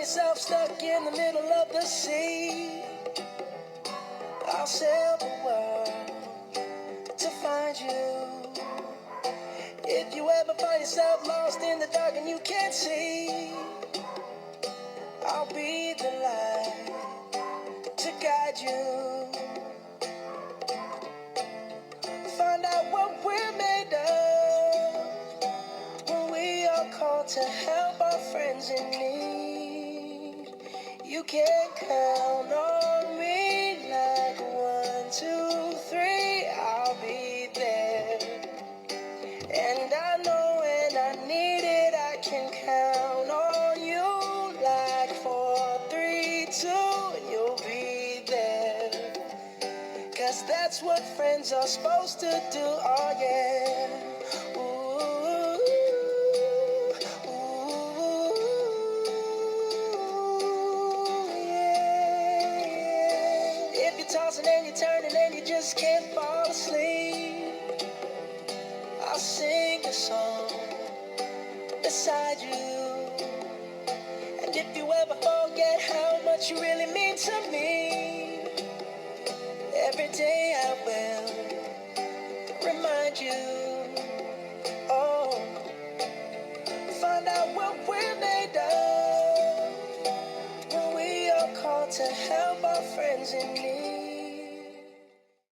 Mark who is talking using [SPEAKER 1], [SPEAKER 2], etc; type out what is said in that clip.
[SPEAKER 1] yourself stuck in the middle of the sea, I'll sail the world to find you. If you ever find yourself lost in the dark and you can't see, I'll be the light to guide you. Find out what we're made of when we are called to help our friends in need. You can count on me like 1, 2, 3, I'll be there. And I know when I need it, I can count on you like 4, 3, 2, and you'll be there. 'Cause that's what friends are supposed to do, oh yeah. Ooh, ooh, yeah. If you're tossing and you're turning and you just can't fall asleep, I'll sing a song beside you. And if you ever forget how much you really mean to me, every day I will remind you. Oh, find out what we're made of when we are called to help our friends in need.